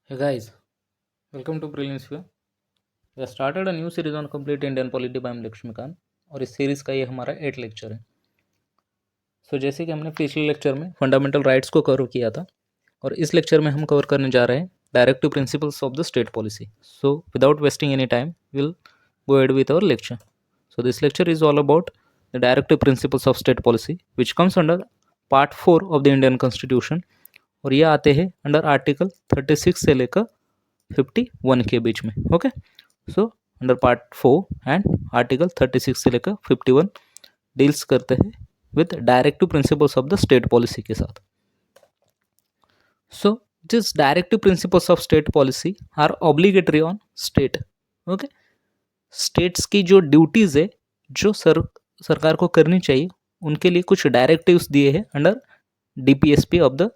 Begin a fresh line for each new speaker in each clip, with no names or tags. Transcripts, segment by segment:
Hey guys, welcome to Brilliance View. We have started a new series on complete Indian polity by Lakshmikant और इस series का ये हमारा 8 lecture है. जैसे कि हमने पिछले लेक्चर में फंडामेंटल राइट्स को कवर किया था और इस लेक्चर में हम कवर करने जा रहे हैं directive principles of the state policy. Without wasting any time will go ahead with our lecture. This lecture is all about the directive principles of state policy which comes under part 4 of the Indian Constitution और ये आते हैं under article 36 से लेकर 51 के बीच में. Okay, so under part 4 and article 36 से लेकर 51 डील्स करते हैं with directive principles of the state policy के साथ. So this directive principles of state policy are obligatory on state. Okay, states की जो ड्यूटीज़ है जो सरकार को करनी चाहिए उनके लिए कुछ डायरेक्टिव्स दिए हैं under DPSP of the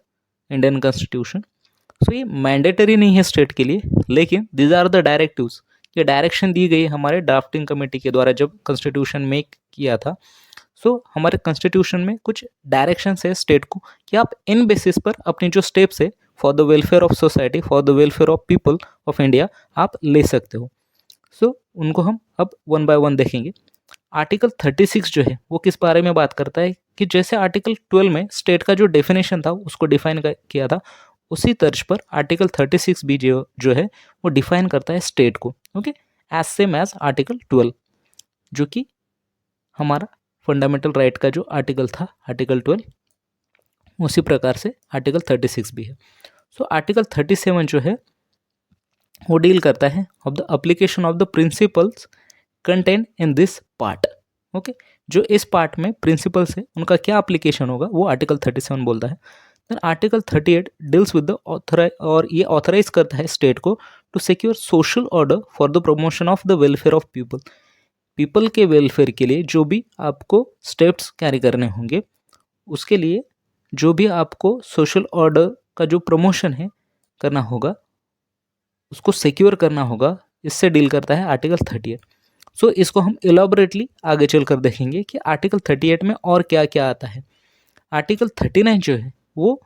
Indian constitution. ये मैंडेटरी नहीं है स्टेट के लिए, लेकिन दिज आर द डायरेक्टिव्स. ये डायरेक्शन दी गई हमारे ड्राफ्टिंग कमेटी के द्वारा जब कॉन्स्टिट्यूशन मेक किया था. हमारे कॉन्स्टिट्यूशन में कुछ डायरेक्शंस है स्टेट को कि आप इन बेसिस पर अपनी जो स्टेप्स है for the welfare of society, for the welfare of people of India आप ले सकते हो. उनको हम अब वन बाय वन देखेंगे. आर्टिकल 36 जो है वो किस बारे में बात करता है कि जैसे आर्टिकल 12 में स्टेट का जो डेफिनेशन था उसको डिफाइन किया था, उसी तर्ज पर आर्टिकल 36 भी जो है वो डिफाइन करता है स्टेट को. Okay, as same as article 12 जो कि हमारा फंडामेंटल राइट का जो आर्टिकल था आर्टिकल 12, उसी प्रकार से आर्टिकल 36 भी है. आर्टिकल 37 जो है वो डील करता है of the application of the principles content in this part. Okay, जो इस पार्ट में प्रिंसिपल्स है उनका क्या एप्लीकेशन होगा वो आर्टिकल 37 बोलता है. Then article 38 deals with the और ये ऑथराइज करता है स्टेट को to secure social order for the promotion of the welfare of people. People के वेलफेयर के लिए जो भी आपको स्टेप्स कैरी करने होंगे, उसके लिए जो भी आपको सोशल ऑर्डर का जो प्रमोशन है करना होगा, उसको सिक्योर करना होगा, इससे डील करता है आर्टिकल 38. इसको हम इलाबोरेटली आगे चलकर देखेंगे कि आर्टिकल 38 में और क्या क्या आता है. आर्टिकल 39 जो है वो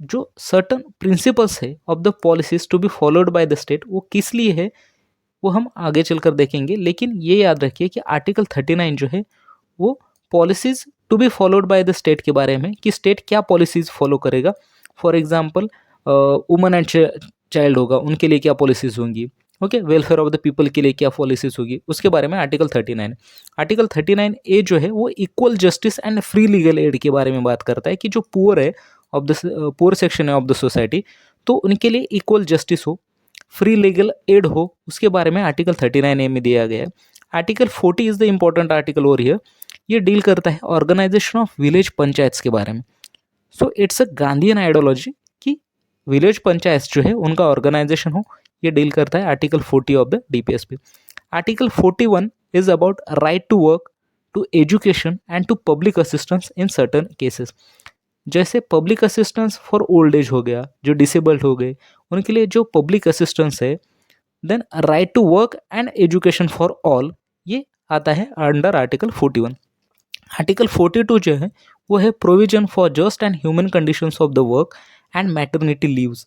जो सर्टन प्रिंसिपल्स है of the policies to be followed by the state, वो किस लिए है वो हम आगे चलकर देखेंगे. लेकिन ये याद रखिए कि आर्टिकल 39 जो है वो policies to be followed by the state के बारे में कि स्टेट क्या पॉलिसीज फॉलो करेगा. For example woman and child होगा, उनके लिए क्या पॉलिसीज होंगी. Okay, welfare of the people के लिए क्या पॉलिसीज होगी, उसके बारे में आर्टिकल 39. आर्टिकल 39A जो है वो equal justice and free legal add के बारे में बात करता है कि जो पुअर है ऑफ द पुअर सेक्शन है ऑफ द सोसाइटी, तो उनके लिए इक्वल जस्टिस हो, फ्री लीगल एड हो, उसके बारे में आर्टिकल 39A में दिया गया है. Article 40 is the important article over here. ये डील करता है ऑर्गेनाइजेशन ऑफ विलेज पंचायत्स के बारे में. इट्स अ गांधीयन आइडियोलॉजी कि विलेज पंचायत जो है उनका ऑर्गेनाइजेशन हो. ये डील करता है article 40 of the DPSP. Article 41 is about right to work, to education and to public assistance in certain cases. जैसे public assistance for old age हो गया, जो डिसेबल्ड हो गए उनके लिए जो पब्लिक असिस्टेंस है. Then right to work and education for all, ये आता है अंडर आर्टिकल 41. आर्टिकल 42 जो है वो है provision for just and human conditions of the work and maternity leaves.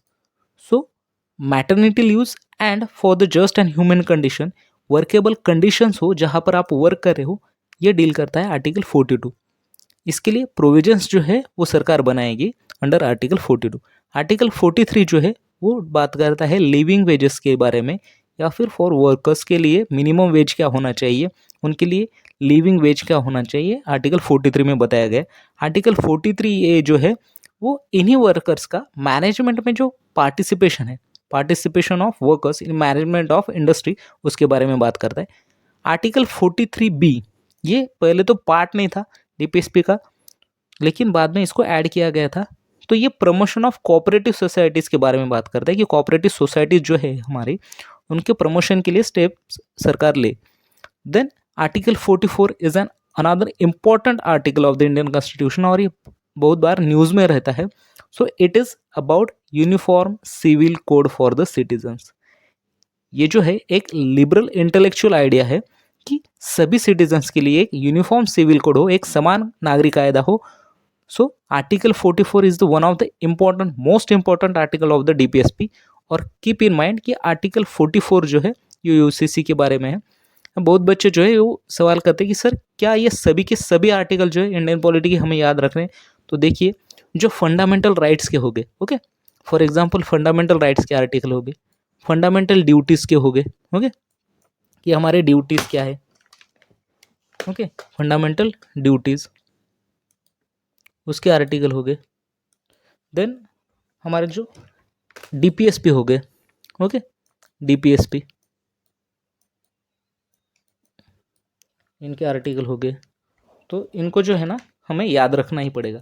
Maternity leaves and for the just and human condition, workable conditions हो जहाँ पर आप वर्क कर रहे हो, ये डील करता है आर्टिकल 42. इसके लिए प्रोविजंस जो है वो सरकार बनाएगी अंडर आर्टिकल 42. आर्टिकल 43 जो है वो बात करता है लिविंग वेजेस के बारे में, या फिर फॉर वर्कर्स के लिए मिनिमम वेज क्या होना चाहिए, उनके लिए लिविंग वेज क्या होना चाहिए, आर्टिकल 43 में बताया गया. आर्टिकल 43A जो है वो इन्हीं वर्कर्स का मैनेजमेंट में जो पार्टिसिपेशन है, participation of workers in management of industry, उसके बारे में बात करता है. आर्टिकल 43B ये पहले तो पार्ट नहीं था DPSP का, लेकिन बाद में इसको ऐड किया गया था. ये प्रमोशन ऑफ कोऑपरेटिव सोसाइटीज़ के बारे में बात करता है कि कोऑपरेटिव सोसाइटीज़ जो है हमारी, उनके प्रमोशन के लिए स्टेप्स सरकार ले. Then article 44 is an another important article of the Indian constitution और ये बहुत बार न्यूज़ में रहता है. It is about uniform civil code for the citizens. ये जो है एक लिबरल इंटेलेक्चुअल आइडिया है कि सभी सिटीजन्स के लिए एक यूनिफॉर्म सिविल कोड हो, एक समान नागरिक कायदा हो. Article 44 is the one of the most important article of the DPSP और कीप इन माइंड कि आर्टिकल 44 जो है ये यूसीसी के बारे में है। बहुत बच्चे जो है वो सवाल करते हैं कि सर क्या ये सभी के सभी आर्टिकल जो है इंडियन पॉलिटी के हमें याद रखने हैं? तो देखिए, जो फंडामेंटल राइट्स के हो गए, okay, for example fundamental rights के आर्टिकल हो गए, फंडामेंटल ड्यूटीज़ के हो गए, ओके, कि हमारे ड्यूटीज़ क्या है, ओके, फंडामेंटल ड्यूटीज़ उसके आर्टिकल हो गए। देन हमारे जो डीपीएसपी हो गए, ओके, डीपीएसपी इनके आर्टिकल हो गए। तो इनको जो है ना हमें याद रखना ही पड़ेगा।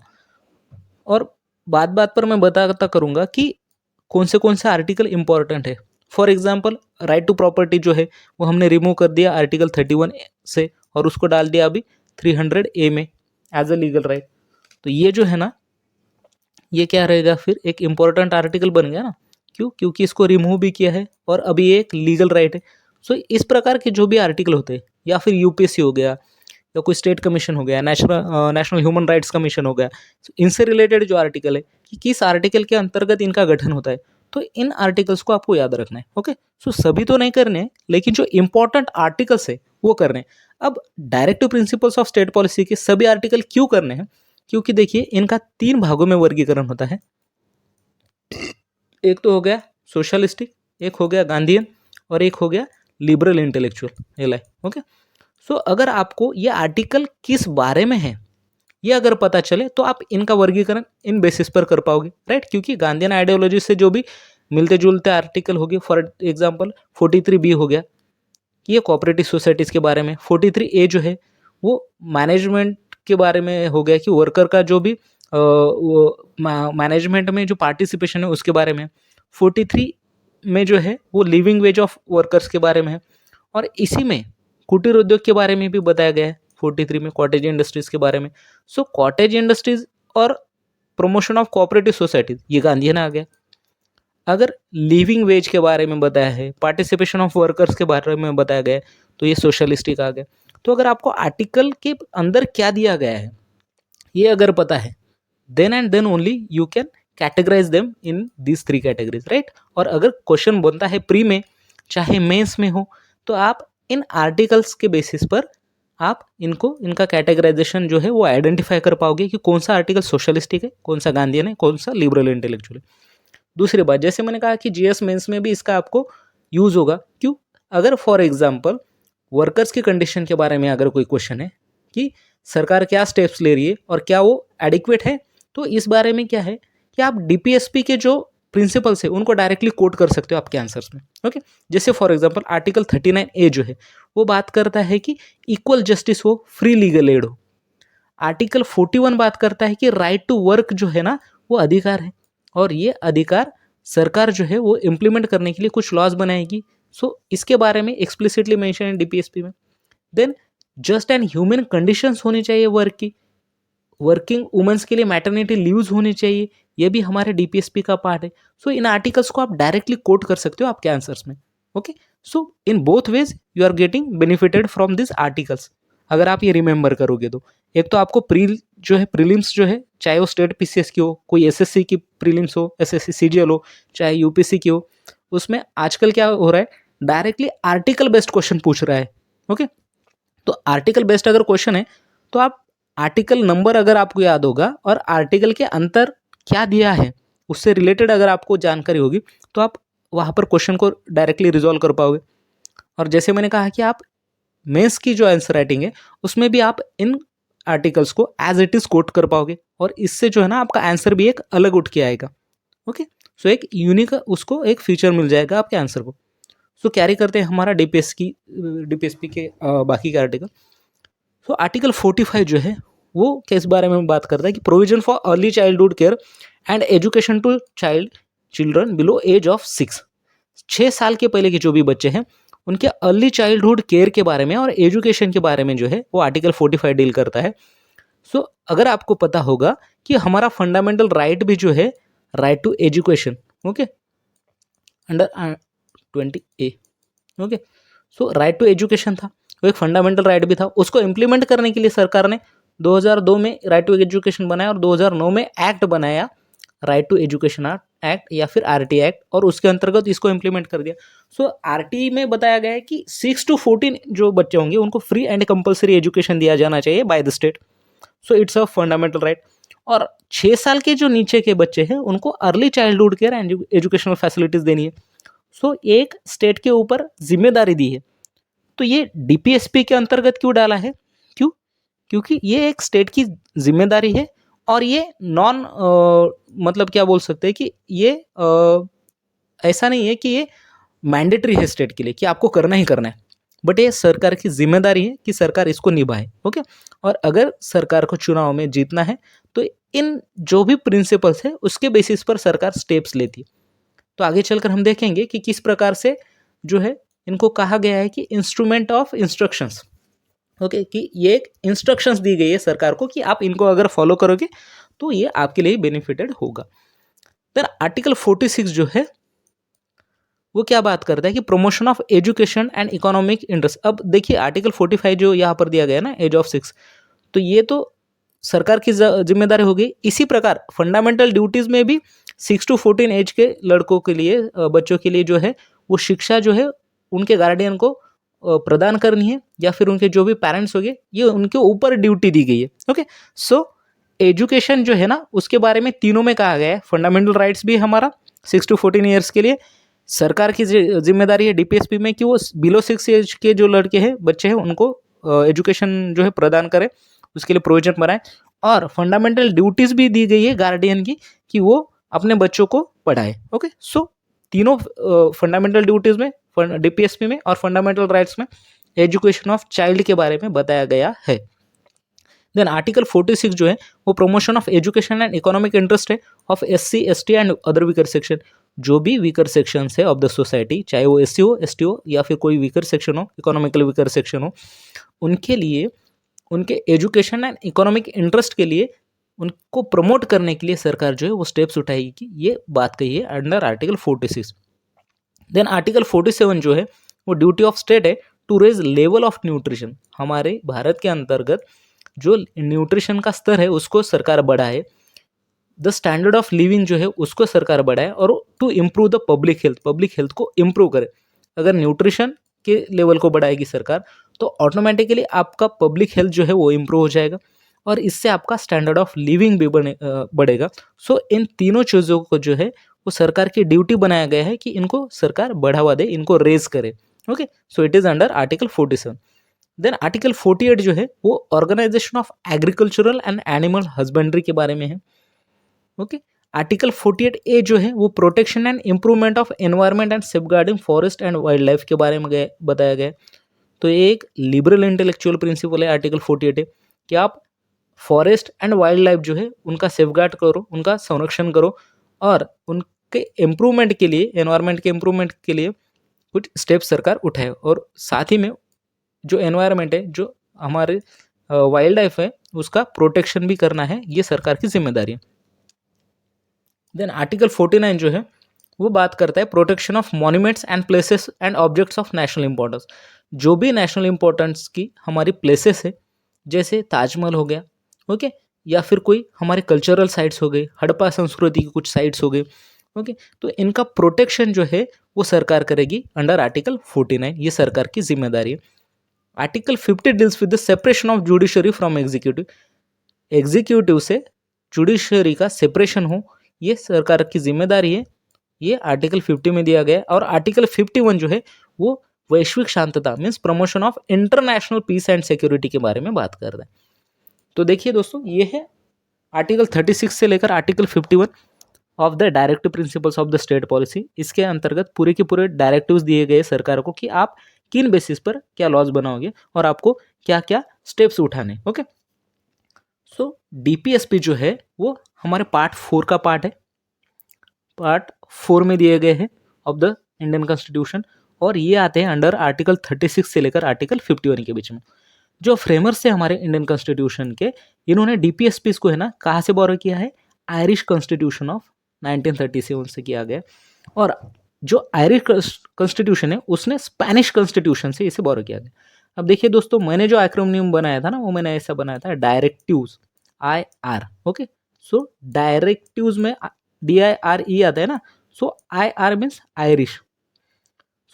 और बात बात पर मैं बताता करूँगा कि कौन से आर्टिकल इंपॉर्टेंट है। For example right to property जो है वो हमने रिमूव कर दिया आर्टिकल 31 से और उसको डाल दिया अभी 300A में एज अ लीगल राइट। तो ये जो है ना ये क्या रहेगा, फिर एक इम्पॉर्टेंट आर्टिकल बन गया ना। क्यों? क्योंकि इसको रिमूव भी किया है और अभी ये एक लीगल राइट है। सो इस प्रकार के जो भी आर्टिकल होते हैं, या फिर यूपीएससी हो गया, या कोई स्टेट कमीशन हो गया, नेशनल ह्यूमन राइट्स कमीशन हो गया, इनसे रिलेटेड जो आर्टिकल है कि किस आर्टिकल के अंतर्गत इनका गठन होता है, तो इन आर्टिकल्स को आपको याद रखना है। ओके, सो सभी तो नहीं करने हैं, लेकिन जो इंपॉर्टेंट आर्टिकल्स है वो करने हैं। अब directive principles of state policy के सभी आर्टिकल क्यों करने हैं? क्योंकि देखिए इनका 3 भागों में वर्गीकरण होता है। एक तो हो गया सोशलिस्टिक, एक हो गया गांधीयन और एक हो गया लिबरल इंटेलेक्चुअल एलाई। ओके, सो अगर आपको ये आर्टिकल किस बारे में है ये अगर पता चले तो आप इनका वर्गीकरण इन बेसिस पर कर पाओगे, राइट। क्योंकि गांधीयन आइडियोलॉजी से जो भी मिलते जुलते आर्टिकल हो गए, फॉर एग्जांपल 43B हो गया कि ये कोऑपरेटिव सोसाइटीज़ के बारे में, 43A जो है वो मैनेजमेंट के बारे में हो गया कि वर्कर का जो भी मैनेजमेंट में जो पार्टिसिपेशन है उसके बारे में, 43 में जो है वो लिविंग वेज ऑफ वर्कर्स के बारे में है, और इसी में कुटीर उद्योग के बारे में भी बताया गया है 43 में, कॉटेज इंडस्ट्रीज़ के बारे में। सो कॉटेज इंडस्ट्रीज़ और प्रमोशन ऑफ कोऑपरेटिव सोसाइटीज़ ये गांधीयन आ गया। अगर लिविंग वेज के बारे में बताया है, पार्टिसिपेशन ऑफ वर्कर्स के बारे में बताया गया है, तो ये सोशलिस्टिक आ गया। तो अगर आपको आर्टिकल के अंदर क्या दिया गया है ये अगर पता है, then and then only you can categorize them in this 3 categories, right. और अगर क्वेश्चन बनता है प्री में चाहे मेंस में हो, तो आप इन आर्टिकल्स के बेसिस पर आप इनका कैटेगराइजेशन जो है वो आइडेंटिफाई कर पाओगे कि कौन सा आर्टिकल सोशलिस्टिक है, कौन सा गांधीयन है, कौन सा लिबरल इंटेलेक्चुअल है। दूसरी बात, जैसे मैंने कहा कि जीएस मेंस में भी इसका आपको यूज़ होगा। क्यों? अगर फॉर एग्जांपल वर्कर्स की कंडीशन के बारे में अगर कोई क्वेश्चन है कि सरकार क्या स्टेप्स ले रही है और क्या वो एडिक्वेट है, तो इस बारे में क्या है कि आप डीपीएसपी के जो प्रिंसिपल्स है उनको डायरेक्टली कोट कर सकते हो आपके आंसर्स में। ओके, जैसे फॉर एग्जांपल आर्टिकल 39A जो है वो बात करता है कि इक्वल जस्टिस हो, फ्री लीगल एड हो। आर्टिकल 41 बात करता है कि राइट टू वर्क जो है ना वो अधिकार है, और ये अधिकार सरकार जो है वो इम्प्लीमेंट करने के लिए कुछ लॉज बनाएगी। सो इसके बारे में एक्सप्लिसिटली मेंशन है डीपीएसपी में। Then just and human conditions होनी चाहिए वर्क की, वर्किंग वुमेन्स के लिए मैटरनिटी लीव्स होनी चाहिए, ये भी हमारे डीपीएसपी का पार्ट है। सो इन आर्टिकल्स को आप डायरेक्टली कोट कर सकते हो आपके आंसर्स में। Okay, so in both ways you are getting benefited from this articles, अगर आप ये रिमेंबर करोगे तो। एक तो आपको जो है प्रीलिम्स जो है, चाहे वो स्टेट पीसीएस की हो, कोई एसएससी की प्रीलिम्स हो, एसएससी सीजीएल हो, चाहे यूपीसी की हो, उसमें आजकल क्या हो रहा है, डायरेक्टली आर्टिकल बेस्ड क्वेश्चन पूछ रहा है। ओके, तो आर्टिकल बेस्ड अगर क्वेश्चन है तो आप आर्टिकल नंबर अगर आपको याद होगा और आर्टिकल के अंतर क्या दिया है उससे रिलेटेड अगर आपको जानकारी होगी तो आप वहाँ पर क्वेश्चन को डायरेक्टली रिजॉल्व कर पाओगे। और जैसे मैंने कहा कि आप मेंस की जो आंसर राइटिंग है उसमें भी आप इन आर्टिकल्स को एज इट इज कोट कर पाओगे, और इससे जो है ना आपका आंसर भी एक अलग उठ के आएगा। ओके, सो एक यूनिक उसको एक फीचर मिल जाएगा आपके आंसर को। सो कैरी करते हैं हमारा डीपीएसपी के बाकी के आर्टिकल। सो आर्टिकल 45 जो है वो किस बारे में बात करता है कि provision for early childhood care and education to children below age of 6 साल के पहले के जो भी बच्चे हैं उनके अर्ली चाइल्डहुड केयर के बारे में और एजुकेशन के बारे में जो है वो आर्टिकल 45 डील करता है। सो अगर आपको पता होगा कि हमारा फंडामेंटल राइट भी जो है right to education, okay, under 20A, okay, so right to education था, वो एक फंडामेंटल राइट भी था। उसको इम्प्लीमेंट करने के लिए सरकार ने 2002 में राइट टू एजुकेशन बनाया और 2009 में एक्ट बनाया राइट टू एजुकेशन एक्ट या फिर आरटी एक्ट, और उसके अंतर्गत इसको इम्प्लीमेंट कर दिया। सो आरटी में बताया गया है कि 6 to 14 जो बच्चे होंगे उनको फ्री एंड कंपलसरी एजुकेशन दिया जाना चाहिए bye the state. So it's a fundamental right. और 6 साल के जो नीचे के बच्चे हैं उनको early childhood care and educational facilities देनी है। सो एक स्टेट के ऊपर जिम्मेदारी दी है। तो ये डीपीएसपी के अंतर्गत क्यों डाला है? क्यों? क्योंकि ये एक स्टेट की जिम्मेदारी है, और ये नॉन मतलब क्या बोल सकते हैं कि ये ऐसा नहीं है कि ये मैंडेटरी है स्टेट के लिए कि आपको करना ही करना है, बट ये सरकार की जिम्मेदारी है कि सरकार इसको निभाए। ओके, और अगर सरकार को चुनाव में जीतना है तो इन जो भी प्रिंसिपल्स है उसके बेसिस पर सरकार स्टेप्स लेती है। तो आगे चलकर हम देखेंगे कि किस प्रकार से जो है इनको कहा गया है कि इंस्ट्रूमेंट ऑफ इंस्ट्रक्शंस। ओके, कि ये एक इंस्ट्रक्शंस दी गई है सरकार को कि आप इनको अगर फॉलो करोगे तो ये आपके लिए बेनिफिटेड होगा। देन आर्टिकल 46 जो है वो क्या बात करता है कि promotion of education and economic interest. अब देखिए आर्टिकल 45 जो यहाँ पर दिया गया है ना, एज ऑफ 6, तो ये तो सरकार की जिम्मेदारी होगी। इसी प्रकार फंडामेंटल ड्यूटीज में भी 6 to 14 एज के लड़कों के लिए, बच्चों के लिए जो है वो शिक्षा जो है उनके गार्डियन को प्रदान करनी है, या फिर उनके जो भी पेरेंट्स होंगे ये उनके ऊपर ड्यूटी दी गई है। ओके, सो एजुकेशन जो है ना उसके बारे में तीनों में कहा गया है। फंडामेंटल राइट्स भी हमारा 6 to 14 ईयर्स के लिए सरकार की जिम्मेदारी है डीपीएसपी में कि वो बिलो 6 एज के जो लड़के हैं, बच्चे हैं, उनको एजुकेशन जो है प्रदान करें, उसके लिए प्रोविजन बनाए। और फंडामेंटल ड्यूटीज भी दी गई है गार्डियन की कि वो अपने बच्चों को पढ़ाए। ओके, सो तीनों फंडामेंटल ड्यूटीज में, डीपीएसपी में और फंडामेंटल राइट्स में एजुकेशन ऑफ चाइल्ड के बारे में बताया गया है। देन आर्टिकल 46 जो है वो promotion of education and economic interest है of SC ST and other weaker section. जो भी वीकर सेक्शन है ऑफ द सोसाइटी, चाहे वो SC हो, ST हो, या फिर कोई वीकर सेक्शन हो, इकोनॉमिकल वीकर सेक्शन हो, उनके लिए उनके एजुकेशन एंड इकोनॉमिक इंटरेस्ट के लिए उनको प्रमोट करने के लिए सरकार जो है वो स्टेप्स उठाएगी। ये बात कही है अंडर आर्टिकल 46। देन आर्टिकल 47 जो है वो ड्यूटी ऑफ स्टेट है to raise level of nutrition. हमारे भारत के अंतर्गत जो न्यूट्रिशन का स्तर है उसको सरकार बढ़ाए, द स्टैंडर्ड ऑफ लिविंग जो है उसको सरकार बढ़ाए, और to improve the public health को इम्प्रूव करे। अगर न्यूट्रिशन के लेवल को बढ़ाएगी सरकार तो ऑटोमेटिकली आपका पब्लिक हेल्थ जो है वो इम्प्रूव हो जाएगा, और इससे आपका स्टैंडर्ड ऑफ लिविंग भी बढ़ेगा। सो इन तीनों चीज़ों को जो है वो सरकार की ड्यूटी बनाया गया है कि इनको सरकार बढ़ावा दे, इनको रेज करे। Okay, so it is under article 47। Then article 48 जो है वो organization of agricultural and animal husbandry के बारे में है। ओके, आर्टिकल 48A जो है वो protection and improvement of environment and safeguarding forest and wild life के बारे में बताया गया है। तो ये एक लिबरल इंटेलेक्चुअल प्रिंसिपल है आर्टिकल 48A कि आप फॉरेस्ट एंड वाइल्ड लाइफ जो है उनका सेफगार्ड करो, उनका संरक्षण करो, और उनके इम्प्रूवमेंट के लिए, एनवायरनमेंट के इम्प्रूवमेंट के लिए कुछ स्टेप्स सरकार उठाए, और साथ ही में जो एनवायरनमेंट है, जो हमारे वाइल्ड लाइफ है, उसका प्रोटेक्शन भी करना है, ये सरकार की जिम्मेदारी है। देन आर्टिकल 49 जो है वो बात करता है protection of monuments and places and objects of national importance. जो भी नेशनल इंपॉर्टेंस की हमारी प्लेसेस है, जैसे ताजमहल हो गया, ओके, या फिर कोई हमारे कल्चरल साइट्स हो गए, हड़प्पा संस्कृति की कुछ साइट्स हो गए, ओके, तो इनका प्रोटेक्शन जो है वो सरकार करेगी अंडर आर्टिकल 49। ये सरकार की जिम्मेदारी है। Article 50 deals with the separation of judiciary from executive. Executive से जुडिशरी का सेपरेशन हो, ये सरकार की जिम्मेदारी है। ये आर्टिकल 50 में दिया गया है। और आर्टिकल 51 जो है वो वैश्विक शांतता means promotion of international peace and security के बारे में बात कर रहा है। तो देखिए दोस्तों, ये है आर्टिकल 36 से लेकर article 51 of the directive principles of the state policy. इसके अंतर्गत पूरे के पूरे डायरेक्टिव्स दिए गए सरकार को कि आप किन बेसिस पर क्या लॉज बनाओगे और आपको क्या क्या स्टेप्स उठाने। ओके, सो डीपीएसपी जो है वो हमारे पार्ट 4 का पार्ट है। पार्ट 4 में दिए गए हैं ऑफ द इंडियन कॉन्स्टिट्यूशन, और ये आते हैं अंडर आर्टिकल 36 से लेकर आर्टिकल 51 के बीच में। जो फ्रेमर्स से हमारे इंडियन कॉन्स्टिट्यूशन के, इन्होंने डीपीएसपी को है ना कहाँ से बोरो किया है? आयरिश कॉन्स्टिट्यूशन ऑफ 1937 से किया गया। और जो आयरिश कॉन्स्टिट्यूशन है उसने स्पेनिश कॉन्स्टिट्यूशन से इसे बोरो किया गया। अब देखिए दोस्तों, मैंने जो एक्रोनियम बनाया था ना वो मैंने ऐसा बनाया था डायरेक्टिव्स, IR। ओके, सो डायरेक्टिव्स में DIRE आता है ना, सो IR मीन्स आयरिश।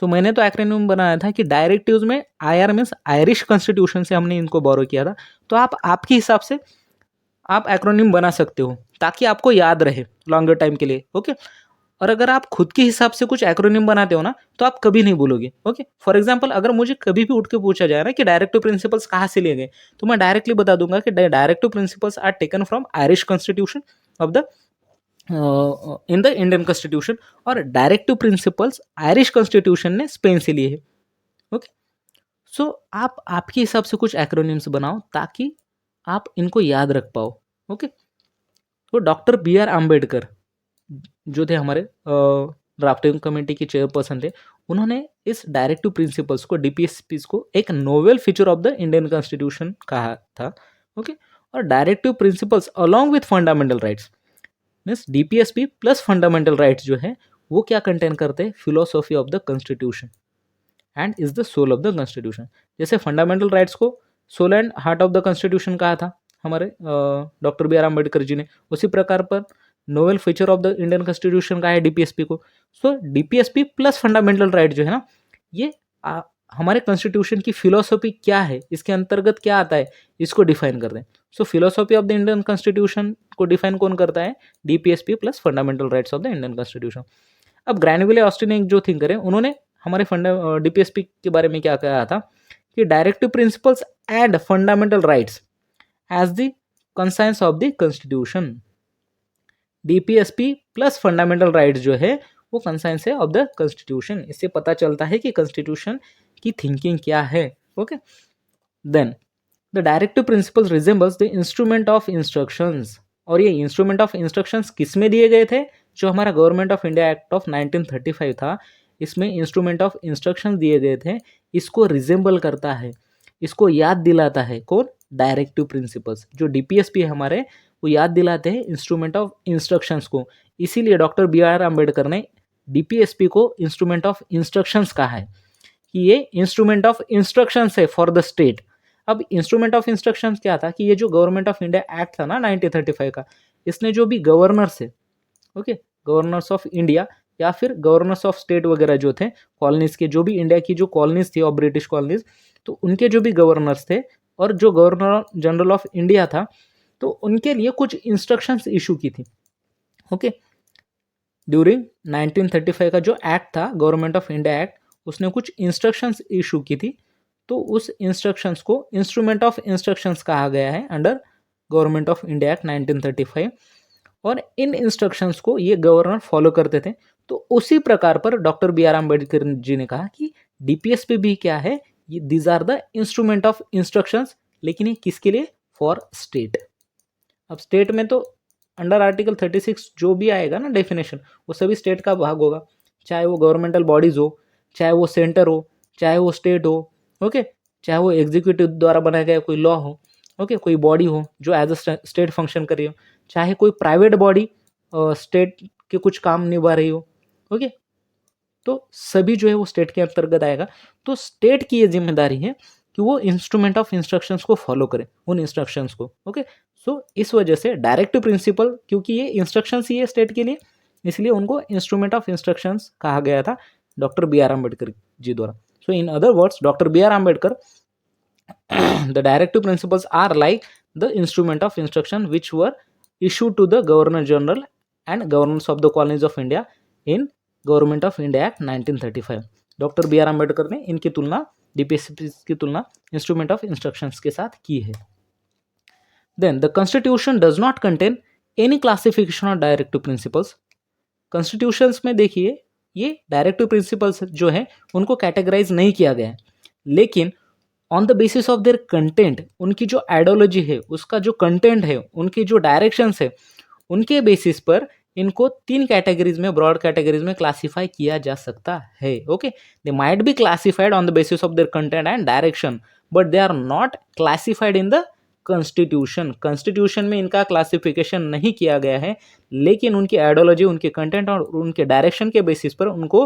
सो मैंने तो एक्रोनिम बनाया था कि डायरेक्टिव्स में IR मीन्स आयरिश कॉन्स्टिट्यूशन से हमने इनको बोरो किया था। तो आप आपके हिसाब से आप एक्रोनिम बना सकते हो ताकि आपको याद रहे लॉन्गर टाइम के लिए, ओके। और अगर आप खुद के हिसाब से कुछ एक्रोनिम बनाते हो ना तो आप कभी नहीं भूलोगे, ओके। फॉर एग्जांपल अगर मुझे कभी भी उठ के पूछा जाए ना कि डायरेक्टिव प्रिंसिपल्स कहाँ से लिए गए, तो मैं डायरेक्टली बता दूंगा कि directive principles are taken from Irish constitution of the in the Indian constitution, और डायरेक्टिव प्रिंसिपल्स आयरिश कॉन्स्टिट्यूशन ने स्पेन से लिए है, ओके। सो आप आपके हिसाब से कुछ एक्रोनिम्स बनाओ ताकि आप इनको याद रख पाओ, ओके। तो डॉक्टर BR आम्बेडकर जो थे हमारे ड्राफ्टिंग कमेटी के चेयरपर्सन थे, उन्होंने इस डायरेक्टिव प्रिंसिपल्स को DPSPs को एक novel feature of the Indian constitution कहा था, ओके। और directive principles along with fundamental rights means DPSP plus fundamental rights जो है वो क्या कंटेन करते हैं, philosophy of the constitution and is the soul of the constitution. जैसे फंडामेंटल राइट्स को soul and heart of the constitution कहा था हमारे डॉक्टर BR आम्बेडकर जी ने, उसी प्रकार पर novel feature of the Indian constitution का है DPSP को। सो DPSP प्लस फंडामेंटल राइट जो है ना, ये हमारे कॉन्स्टिट्यूशन की फिलोसॉफी क्या है, इसके अंतर्गत क्या आता है, इसको डिफाइन कर दें। So philosophy of the Indian constitution को डिफाइन कौन करता है, DPSP plus fundamental rights of the Indian constitution. अब ग्रैनविले ऑस्टिन एक जो थिंकर है, उन्होंने हमारे DPSP के बारे में क्या कहा था कि directive principles and fundamental rights as the conscience of the constitution. DPSP plus fundamental rights जो है वो कंसाइंस है ऑफ द कॉन्स्टिट्यूशन। इससे पता चलता है कि कॉन्स्टिट्यूशन की थिंकिंग क्या है, okay. Then the directive principles resembles the instrument of instructions. और ये इंस्ट्रूमेंट ऑफ इंस्ट्रक्शंस किस में दिए गए थे, जो हमारा government of India act of 1935 था, इसमें इंस्ट्रूमेंट ऑफ इंस्ट्रक्शन दिए गए थे। इसको रिजेंबल करता है, इसको याद दिलाता है कौन, डायरेक्टिव प्रिंसिपल्स। जो DPSP है हमारे, वो याद दिलाते हैं इंस्ट्रूमेंट ऑफ इंस्ट्रक्शंस को। इसीलिए डॉक्टर BR आम्बेडकर ने DPSP को इंस्ट्रूमेंट ऑफ इंस्ट्रक्शंस कहा है कि ये इंस्ट्रूमेंट ऑफ इंस्ट्रक्शंस है फॉर द स्टेट। अब इंस्ट्रूमेंट ऑफ इंस्ट्रक्शंस क्या था कि ये जो गवर्नमेंट ऑफ इंडिया एक्ट था ना 1935 का, इसने जो भी गवर्नर्स है, ओके, गवर्नर्स ऑफ इंडिया या फिर गवर्नर्स ऑफ स्टेट वगैरह जो थे कॉलोनीज के, जो भी इंडिया की जो कॉलोनीज थी और ब्रिटिश कॉलोनीज, तो उनके जो भी गवर्नर्स थे और जो गवर्नर जनरल ऑफ इंडिया था, तो उनके लिए कुछ इंस्ट्रक्शंस इशू की थी, ओके। ड्यूरिंग 1935 का जो एक्ट था गवर्नमेंट ऑफ इंडिया एक्ट, उसने कुछ इंस्ट्रक्शंस इशू की थी। तो उस इंस्ट्रक्शंस को इंस्ट्रूमेंट ऑफ इंस्ट्रक्शंस कहा गया है under government of India act 1935। और इन इंस्ट्रक्शंस को ये गवर्नर फॉलो करते थे। तो उसी प्रकार पर डॉक्टर BR आम्बेडकर जी ने कहा कि DPSP भी क्या है, ये these are the instrument of instructions, लेकिन ये किसके लिए, फॉर स्टेट। अब स्टेट में तो अंडर आर्टिकल 36 जो भी आएगा ना डेफिनेशन, वो सभी स्टेट का भाग होगा, चाहे वो गवर्नमेंटल बॉडीज हो, चाहे वो सेंटर हो, चाहे वो स्टेट हो, ओके, चाहे वो एग्जीक्यूटिव द्वारा बनाया गया कोई लॉ हो, ओके, कोई बॉडी हो जो एज अ स्टेट फंक्शन कर रही हो, चाहे कोई प्राइवेट बॉडी स्टेट के कुछ काम निभा रही हो, ओके, तो सभी जो है वो स्टेट के अंतर्गत आएगा। तो स्टेट की ये जिम्मेदारी है कि वो इंस्ट्रूमेंट ऑफ इंस्ट्रक्शंस को फॉलो करे, उन इंस्ट्रक्शंस को, ओके। सो इस वजह से डायरेक्टिव प्रिंसिपल, क्योंकि ये इंस्ट्रक्शंस ही है स्टेट के लिए, इसलिए उनको इंस्ट्रूमेंट ऑफ इंस्ट्रक्शंस कहा गया था डॉक्टर BR आम्बेडकर जी द्वारा। So in other words, doctor BR Ambedkar, the directive principles are like the instrument of instruction which were issued to the Governor General and governors of the colonies of India in Government of India Act 1935। Doctor BR Ambedkar ने इनकी तुलना, DPSP की तुलना instrument of instructions के साथ की है। Then the constitution does not contain any classification of directive principles. Constitutions में देखिए ये डायरेक्टिव प्रिंसिपल्स जो है उनको कैटेगराइज नहीं किया गया है, लेकिन on the basis of their content, उनकी जो आइडियोलॉजी है, उसका जो कंटेंट है, उनकी जो डायरेक्शंस है, उनके बेसिस पर इनको 3 कैटेगरीज में, ब्रॉड कैटेगरीज में क्लासिफाई किया जा सकता है, okay. They might be classified on the basis of their content and direction, but they are not classified in the constitution. Constitution में इनका क्लासिफिकेशन नहीं किया गया है, लेकिन उनकी आइडियोलॉजी, उनके कंटेंट और उनके डायरेक्शन के बेसिस पर उनको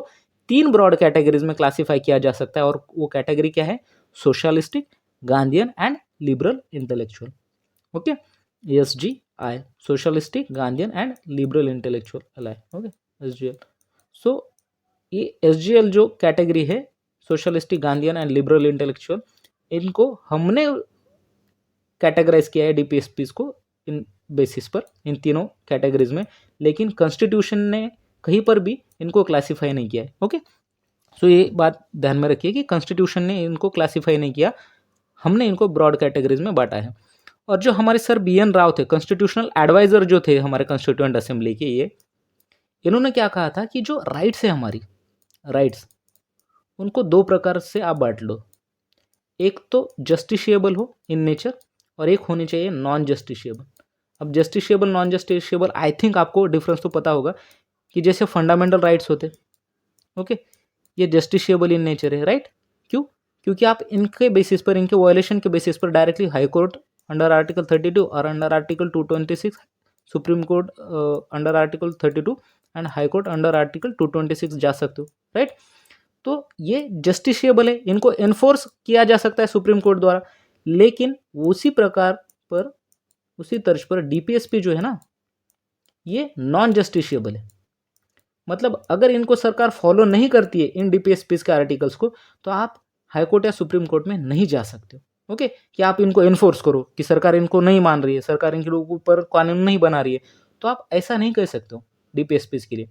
3 ब्रॉड कैटेगरीज में क्लासिफाई किया जा सकता है। और वो कैटेगरी क्या है, socialistic, Gandhian and liberal intellectual, okay, ESG आए, socialistic, Gandhian and liberal intellectual ally, okay, SGL। सो ये SGL जो कैटेगरी है, socialistic, Gandhian and liberal intellectual, इनको हमने कैटेगराइज किया है DPSPs को इन बेसिस पर, इन तीनों कैटेगरीज में, लेकिन कॉन्स्टिट्यूशन ने कहीं पर भी इनको क्लासीफाई नहीं किया है, ओके। सो ये बात ध्यान में रखिए कि कॉन्स्टिट्यूशन ने इनको क्लासीफाई नहीं किया, हमने इनको ब्रॉड कैटेगरीज में बांटा है। और जो हमारे सर BN राव थे, कॉन्स्टिट्यूशनल एडवाइजर जो थे हमारे कॉन्स्टिट्यूएंट असेंबली के, ये इन्होंने क्या कहा था कि जो राइट्स है हमारी, राइट्स, उनको दो प्रकार से आप बांट लो, एक तो जस्टिशिएबल हो इन नेचर और एक होनी चाहिए नॉन जस्टिशिएबल। अब justiciable non justiciable, I think आपको डिफरेंस तो पता होगा कि जैसे फंडामेंटल राइट्स होते, ओके, ये जस्टिशिएबल इन नेचर है, राइट। क्यों? क्योंकि आप इनके बेसिस पर, इनके वायलेशन के बेसिस पर directly high court under article 32 और under article 226, supreme court under article 32 and high court under article 226 जा सकते हो, राइट। तो ये जस्टिशिएबल है, इनको एनफोर्स किया जा सकता है सुप्रीम कोर्ट द्वारा, लेकिन उसी प्रकार पर, उसी तर्ज पर DPSP जो है ना, ये नॉन जस्टिशिएबल है। मतलब अगर इनको सरकार फॉलो नहीं करती है इन DPSPs के आर्टिकल्स को, तो आप हाई कोर्ट या सुप्रीम कोर्ट में नहीं जा सकते हो, ओके, कि आप इनको एनफोर्स करो कि सरकार इनको नहीं मान रही है, सरकार इनके लोगों ऊपर कानून नहीं बना रही है, तो आप ऐसा नहीं कह सकते हो DPSPs के लिए,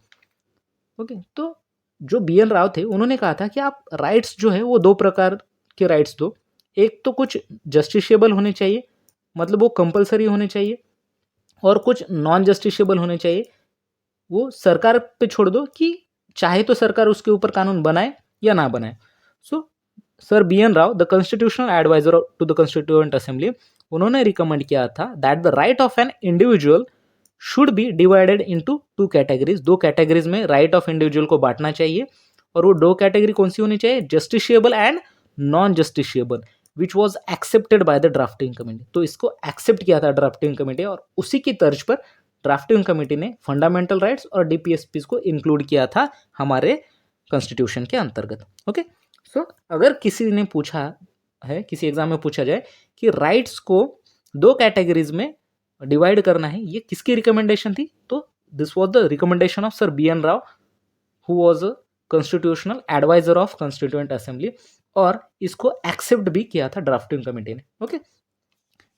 ओके। तो जो BN राव थे, उन्होंने कहा था कि आप राइट्स जो है वो दो प्रकार के राइट्स दो, एक तो कुछ जस्टिशिएबल होने चाहिए, मतलब वो कंपलसरी होने चाहिए, और कुछ नॉन जस्टिशिएबल होने चाहिए, वो सरकार पे छोड़ दो कि चाहे तो सरकार उसके ऊपर कानून बनाए या ना बनाए। So sir BN Rao, the constitutional adviser to the constituent assembly, उन्होंने रिकमेंड किया था that the right of an individual should be divided into two categories, दो कैटेगरीज में राइट ऑफ इंडिविजुअल को बांटना चाहिए, और वो दो कैटेगरी कौन सी होनी चाहिए, justiciable and non justiciable, which was accepted by the drafting committee. तो इसको एक्सेप्ट किया था ड्राफ्टिंग कमेटी, और उसी की तर्ज पर ड्राफ्टिंग कमेटी ने फंडामेंटल राइट्स और DPSPs को इंक्लूड किया था हमारे कॉन्स्टिट्यूशन के अंतर्गत, ओके। सो अगर किसी ने पूछा है, किसी एग्जाम में पूछा जाए कि राइट्स को दो कैटेगरीज में डिवाइड करना है, ये किसकी रिकमेंडेशन थी, तो this was the recommendation of sir BN Rao, who was a constitutional adviser of constituent assembly, और इसको एक्सेप्ट भी किया था ड्राफ्टिंग कमेटी ने, ओके।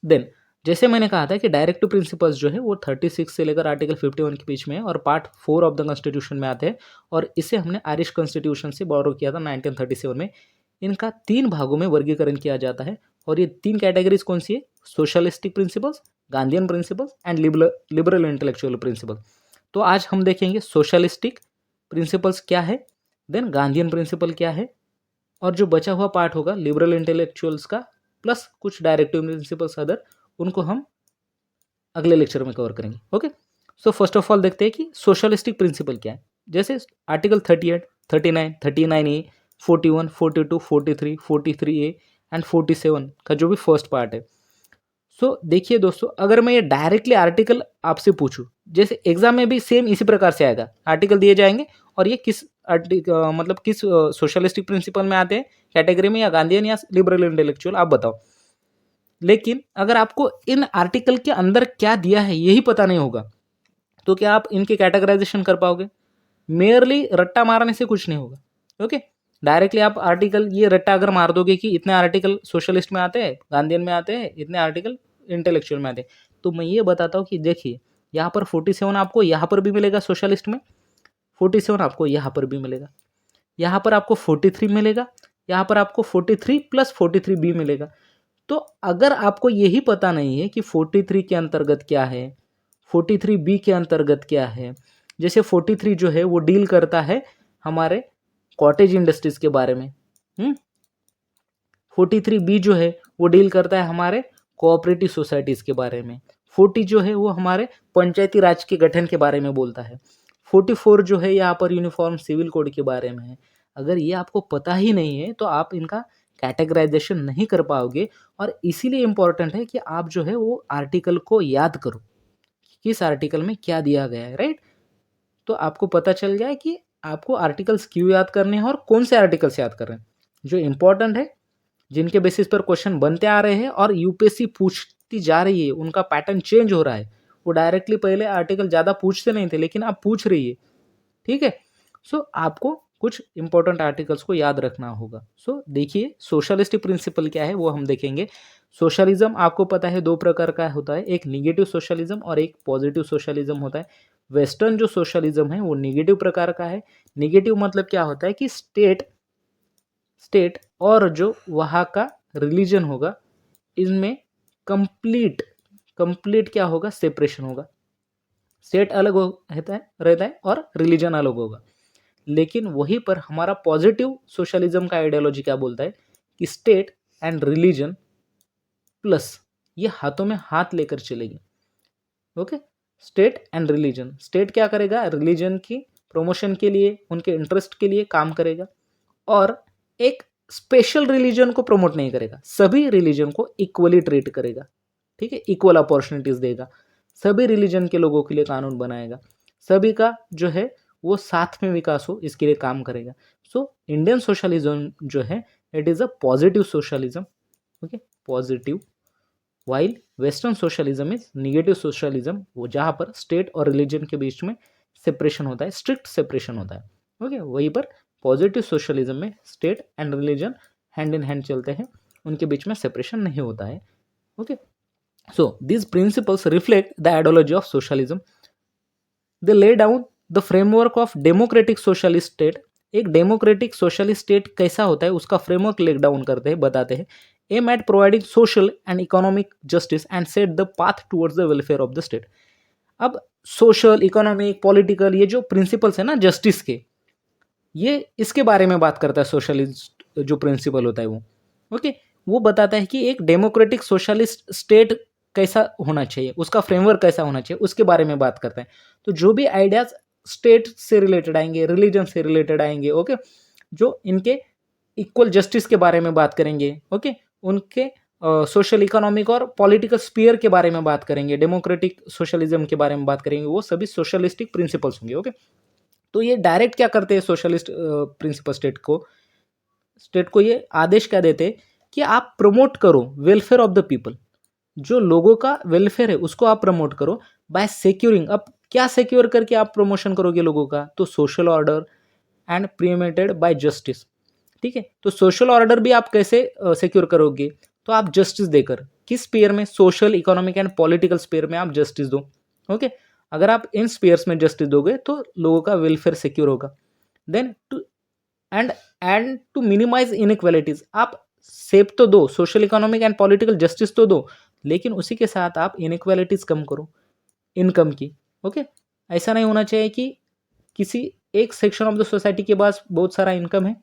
देन जैसे मैंने कहा था कि डायरेक्टिव प्रिंसिपल्स जो है वो 36 से लेकर आर्टिकल 51 के बीच में है, और पार्ट 4 ऑफ द कॉन्स्टिट्यूशन में आते हैं, और इसे हमने आयरिश कॉन्स्टिट्यूशन से बोरो किया था 1937 में। इनका 3 भागों में वर्गीकरण किया जाता है, और ये 3 कैटेगरीज कौन सी है, socialistic principles, Gandhian principles and liberal intellectual principle. तो आज हम देखेंगे सोशलिस्टिक प्रिंसिपल्स क्या है, देन गांधीयन प्रिंसिपल क्या है, और जो बचा हुआ पार्ट होगा लिबरल इंटेलेक्चुअल्स का, प्लस कुछ डायरेक्टिव प्रिंसिपल्स अदर, उनको हम अगले लेक्चर में कवर करेंगे, okay. So first of all देखते हैं कि सोशलिस्टिक प्रिंसिपल क्या है। जैसे आर्टिकल 38, 39, 39A, 41, 42, 43, 43A एंड 47 का जो भी फर्स्ट पार्ट है। सो देखिए दोस्तों, अगर मैं ये डायरेक्टली आर्टिकल आपसे पूछूं, जैसे एग्जाम में भी सेम इसी प्रकार से आएगा, आर्टिकल दिए जाएंगे और ये किस मतलब किस सोशलिस्टिक प्रिंसिपल में आते हैं, कैटेगरी में, या गांधीयन या लिबरल इंटेलेक्चुअल, आप बताओ। लेकिन अगर आपको इन आर्टिकल के अंदर क्या दिया है यही पता नहीं होगा, तो क्या आप इनके कैटेगराइजेशन कर पाओगे? मेयरली रट्टा मारने से कुछ नहीं होगा, ओके। डायरेक्टली आप आर्टिकल ये रट्टा अगर मार दोगे कि इतने आर्टिकल सोशलिस्ट में आते हैं, गांधीयन में आते हैं, इतने आर्टिकल इंटेलेक्चुअल में आते हैं, तो मैं ये बताता हूँ कि देखिए यहाँ पर 47 आपको यहाँ पर भी मिलेगा सोशलिस्ट में, 47 आपको यहाँ पर भी मिलेगा, यहाँ पर आपको 43 मिलेगा, यहाँ पर आपको 43 प्लस 43B मिलेगा। तो अगर आपको यही पता नहीं है कि 43 के अंतर्गत क्या है, 43B के अंतर्गत क्या है, जैसे 43 जो है वो डील करता है हमारे कॉटेज इंडस्ट्रीज के बारे में, 43B जो है वो डील करता है हमारे कोऑपरेटिव सोसाइटीज़ के बारे में, 40 जो है वो हमारे पंचायती राज के गठन के बारे में बोलता है, 44 जो है यहाँ पर यूनिफॉर्म सिविल कोड के बारे में है। अगर ये आपको पता ही नहीं है तो आप इनका कैटेगराइजेशन नहीं कर पाओगे, और इसीलिए इम्पॉर्टेंट है कि आप जो है वो आर्टिकल को याद करो, किस आर्टिकल में क्या दिया गया है, राइट। तो आपको पता चल जाए कि आपको आर्टिकल्स क्यों याद करने हैं और कौन से आर्टिकल्स याद कर रहे हैं, जो इम्पोर्टेंट है, जिनके बेसिस पर क्वेश्चन बनते आ रहे हैं और यूपीएससी पूछती जा रही है, उनका पैटर्न चेंज हो रहा है, वो डायरेक्टली पहले आर्टिकल ज़्यादा पूछते नहीं थे, लेकिन आप पूछ रही है, ठीक है। सो आपको कुछ इंपॉर्टेंट आर्टिकल्स को याद रखना होगा। सो देखिए सोशलिस्टिक प्रिंसिपल क्या है वो हम देखेंगे। सोशलिज्म आपको पता है 2 प्रकार का होता है, एक निगेटिव सोशलिज्म और एक पॉजिटिव सोशलिज्म होता है। वेस्टर्न जो सोशलिज्म है वो निगेटिव प्रकार का है। निगेटिव मतलब क्या होता है कि स्टेट और जो वहाँ का रिलीजन होगा, इनमें कंप्लीट क्या होगा, सेपरेशन होगा। स्टेट अलग रहता है और रिलीजन अलग होगा। लेकिन वहीं पर हमारा पॉजिटिव सोशलिज्म का आइडियोलॉजी क्या बोलता है कि स्टेट एंड रिलीजन प्लस, ये हाथों में हाथ लेकर चलेगी। Okay, state and religion, state क्या करेगा, रिलीजन की प्रमोशन के लिए, उनके इंटरेस्ट के लिए काम करेगा, और एक स्पेशल रिलीजन को प्रमोट नहीं करेगा, सभी रिलीजन को इक्वली ट्रीट करेगा, ठीक है, इक्वल अपॉर्चुनिटीज देगा, सभी रिलीजन के लोगों के लिए कानून बनाएगा, सभी का जो है वो साथ में विकास हो इसके लिए काम करेगा। सो इंडियन सोशलिज्म जो है it is a positive socialism, okay, positive, while western socialism is negative socialism, वो जहाँ पर स्टेट और रिलीजन के बीच में सेपरेशन होता है, स्ट्रिक्ट सेपरेशन होता है। ओके, वहीं पर पॉजिटिव सोशलिज्म में state and religion hand in hand चलते हैं, उनके बीच में सेपरेशन नहीं होता है। Okay, so these principles reflect the ideology of socialism. They lay down the framework of democratic socialist state. एक डेमोक्रेटिक सोशलिस्ट स्टेट कैसा होता है उसका फ्रेमवर्क लेक डाउन करते हैं, बताते हैं। Aim at providing social and economic justice and set the path towards the welfare of the state. अब सोशल, इकोनॉमिक, पॉलिटिकल, ये जो प्रिंसिपल्स है ना जस्टिस के, ये इसके बारे में बात करता है सोशलिस्ट जो प्रिंसिपल होता है वो। ओके, वो बताता है कि एक डेमोक्रेटिक सोशलिस्ट स्टेट कैसा होना चाहिए, उसका फ्रेमवर्क कैसा होना चाहिए, उसके बारे में बात करता है। तो जो भी आइडियाज स्टेट से रिलेटेड आएंगे, रिलीजन से रिलेटेड आएंगे, ओके, जो इनके इक्वल जस्टिस के बारे में बात करेंगे, ओके, उनके सोशल, इकोनॉमिक और पॉलिटिकल स्पीयर के बारे में बात करेंगे, डेमोक्रेटिक सोशलिज्म के बारे में बात करेंगे, वो सभी सोशलिस्टिक प्रिंसिपल्स होंगे। ओके, तो ये डायरेक्ट क्या करते हैं सोशलिस्ट प्रिंसिपल स्टेट को ये आदेश क्या देते हैं कि आप प्रमोट करो वेलफेयर ऑफ द पीपल, जो लोगों का वेलफेयर है उसको आप प्रमोट करो बाय सिक्योरिंग। अब क्या सिक्योर करके आप प्रमोशन करोगे लोगों का, तो social order and permeated by justice, ठीक है। तो सोशल ऑर्डर भी आप कैसे सिक्योर करोगे, तो आप जस्टिस देकर, किस स्पेयर में, social, economic and political sphere में आप जस्टिस दो। ओके, अगर आप इन स्पेयर्स में जस्टिस दोगे तो लोगों का वेलफेयर सिक्योर होगा। Then to and to minimise inequalities, आप सेव तो दो, social, economic and political justice तो दो, लेकिन उसी के साथ आप इनइक्वालिटीज कम करो इनकम की। ओके, ऐसा नहीं होना चाहिए कि किसी एक सेक्शन ऑफ द सोसाइटी के पास बहुत सारा इनकम है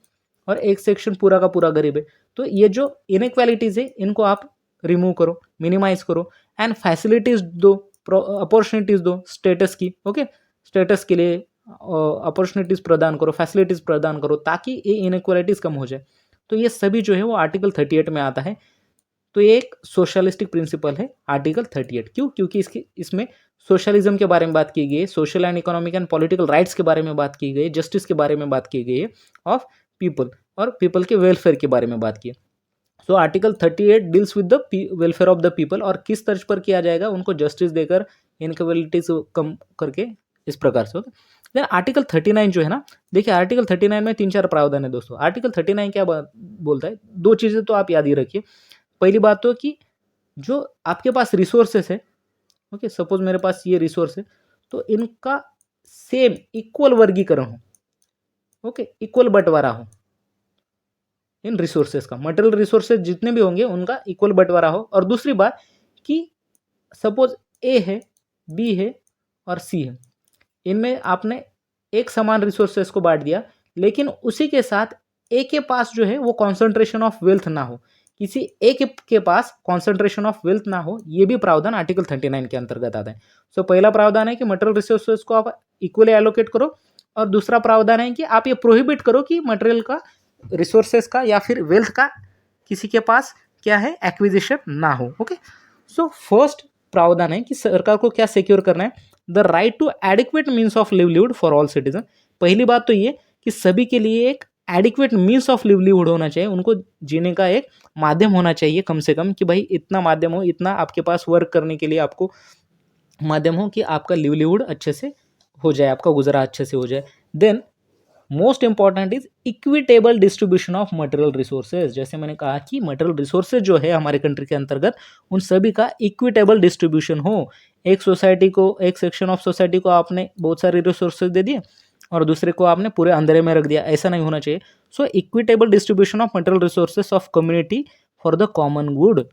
और एक सेक्शन पूरा का पूरा गरीब है। तो ये जो इनइक्वालिटीज है इनको आप रिमूव करो, मिनिमाइज करो, एंड फैसिलिटीज दो, अपॉर्चुनिटीज दो स्टेटस की। ओके, स्टेटस के लिए अपॉर्चुनिटीज प्रदान करो, फैसिलिटीज प्रदान करो, ताकि ये इनइक्वालिटीज कम हो जाए। तो ये सभी जो है वो आर्टिकल 38 में आता है। तो ये एक सोशलिस्टिक प्रिंसिपल है आर्टिकल 38। क्यों? क्योंकि इसमें सोशलिज्म के बारे में बात की गई है, social and economic and political rights के बारे में बात की गई है, जस्टिस के बारे में बात की गई है, ऑफ पीपल, और पीपल के वेलफेयर के बारे में बात की है। So article 38 deals with the welfare of the people, और किस तर्ज पर किया जाएगा, उनको जस्टिस देकर, इनक्वालिटीज कम करके, इस प्रकार से। देन आर्टिकल 39 जो है ना, देखिए आर्टिकल 39 में 3-4 प्रावधान है दोस्तों। आर्टिकल 39 क्या बोलता है, 2 चीज़ें तो आप याद ही रखिए। पहली बात तो कि जो आपके पास रिसोर्सेस है, ओके, सपोज मेरे पास ये रिसोर्स है, तो इनका सेम इक्वल वर्गीकरण हो, ओके, इक्वल बंटवारा हो इन रिसोर्सेज का, मटेरियल रिसोर्सेज जितने भी होंगे उनका इक्वल बंटवारा हो। और दूसरी बात कि सपोज ए है, बी है और सी है, इनमें आपने एक समान रिसोर्सेज को बांट दिया, लेकिन उसी के साथ ए के पास जो है वो कॉन्सेंट्रेशन ऑफ वेल्थ ना हो, किसी एक के पास कॉन्सेंट्रेशन ऑफ वेल्थ ना हो, ये भी प्रावधान आर्टिकल 39 के अंतर्गत आता है। सो पहला प्रावधान है कि मटेरियल रिसोर्सेज को आप इक्वली एलोकेट करो, और दूसरा प्रावधान है कि आप ये प्रोहिबिट करो कि मटेरियल का, रिसोर्सेज का या फिर वेल्थ का किसी के पास क्या है, एक्विजिशन ना हो। ओके, सो फर्स्ट प्रावधान है कि सरकार को क्या सिक्योर करना है, the right to adequate means of livelihood for all citizen. पहली बात तो ये कि सभी के लिए एक एडिक्वेट मीन्स ऑफ लिवलीहुड होना चाहिए, उनको जीने का एक माध्यम होना चाहिए कम से कम, कि भाई इतना माध्यम हो, इतना आपके पास वर्क करने के लिए आपको माध्यम हो कि आपका लिवलीहुड अच्छे से हो जाए, आपका गुजरा अच्छे से हो जाए। Then most important is equitable distribution of material resources. जैसे मैंने कहा कि मटेरियल रिसोर्सेज जो है हमारे कंट्री के अंतर्गत, उन सभी का इक्विटेबल डिस्ट्रीब्यूशन हो। एक सोसाइटी को, एक सेक्शन ऑफ सोसाइटी को आपने बहुत सारे रिसोर्सेज दे दिए और दूसरे को आपने पूरे अंधेरे में रख दिया, ऐसा नहीं होना चाहिए। So equitable distribution of material resources of community for the common good,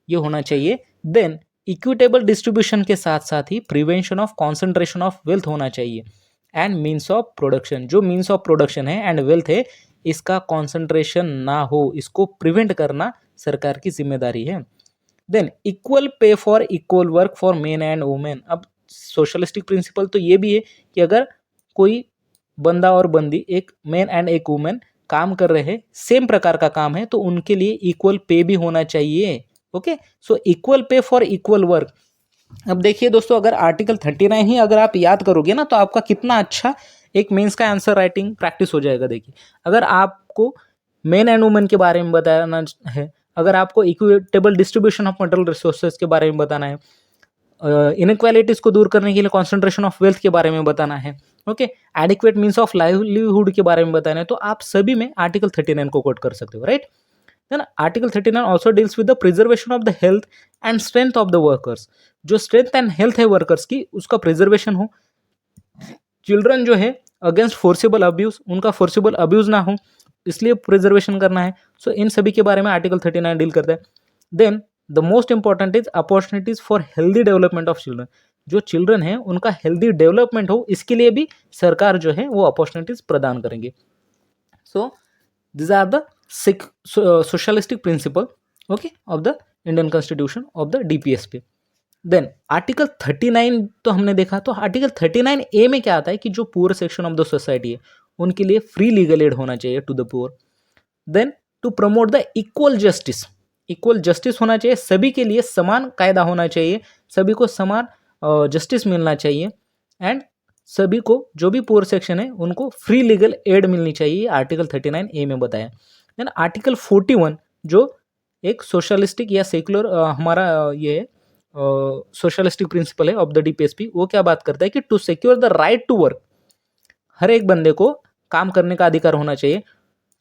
ये होना चाहिए। देन इक्विटेबल डिस्ट्रीब्यूशन के साथ साथ ही prevention of concentration of wealth होना चाहिए एंड मीन्स ऑफ प्रोडक्शन। जो मीन्स ऑफ प्रोडक्शन है एंड वेल्थ है, इसका कॉन्सेंट्रेशन ना हो, इसको प्रिवेंट करना सरकार की जिम्मेदारी है। Than equal pay for equal work for main and women. अब सोशलिस्टिक प्रिंसिपल तो ये भी है कि अगर कोई बंदा और बंदी, एक मैन एंड एक वुमेन काम कर रहे हैं, सेम प्रकार का काम है, तो उनके लिए इक्वल पे भी होना चाहिए। Okay, so equal pay for equal work. अब देखिए दोस्तों, अगर आर्टिकल 39 ही अगर आप याद करोगे ना, तो आपका कितना अच्छा एक मेंस का आंसर राइटिंग प्रैक्टिस हो जाएगा। देखिए, अगर आपको मेन एंड वुमेन के बारे में बताना है, अगर आपको equitable distribution of material resources के बारे में बताना है, इनइक्वालिटीज को दूर करने के लिए कॉन्सेंट्रेशन ऑफ वेल्थ के बारे में बताना है, okay, adequate means of livelihood के बारे में बताना है, तो आप सभी में आर्टिकल 39 को कोट कर सकते हो, right. Then article 39 also deals with the preservation of the health and strength of the workers. जो स्ट्रेंथ एंड हेल्थ है वर्कर्स की, उसका प्रिजर्वेशन हो। चिल्ड्रन जो है अगेंस्ट फोर्सिबल अब्यूज, उनका फोर्सिबल अब्यूज ना हो, इसलिए प्रिजर्वेशन करना है। सो इन सभी के बारे में आर्टिकल 39 डील करता है। Then the most important is opportunities for healthy development of children. जो चिल्ड्रन है उनका हेल्दी डेवलपमेंट हो, इसके लिए भी सरकार जो है वो अपॉर्चुनिटीज प्रदान करेंगे। सो these are the socialistic principle, okay, of the Indian Constitution of the DPSP. Then article 39 तो हमने देखा। तो आर्टिकल 39A में क्या आता है कि जो poor section of the society है, उनके लिए फ्री लीगल एड होना चाहिए to the poor. Then to promote the equal justice, equal justice होना चाहिए, सभी के लिए समान कायदा होना चाहिए, सभी को समान जस्टिस मिलना चाहिए, एंड सभी को, जो भी पुअर सेक्शन है, उनको फ्री लीगल एड मिलनी चाहिए, आर्टिकल 39A में बताया। देन आर्टिकल 41 जो एक सोशलिस्टिक या सेकुलर हमारा ये सोशलिस्टिक प्रिंसिपल है ऑफ द DPSP, वो क्या बात करता है कि to secure the right to work, हर एक बंदे को काम करने का अधिकार होना चाहिए,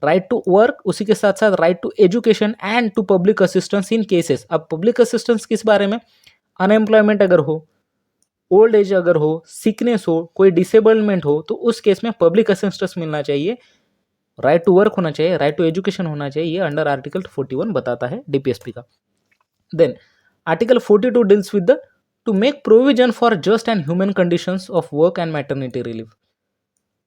राइट टू वर्क, उसी के साथ साथ right to education and to public assistance in cases. अब पब्लिक असिस्टेंस किस बारे में, अनएम्प्लॉयमेंट अगर हो, ओल्ड एज अगर हो, सिकनेस हो, कोई डिसेबलमेंट हो, तो उस केस में पब्लिक असिस्टेंस मिलना चाहिए, राइट टू वर्क होना चाहिए, राइट टू एजुकेशन होना चाहिए, ये अंडर आर्टिकल 41 बताता है DPSP का। Then article 42 deals with the to make provision for just and human conditions of work and maternity relief.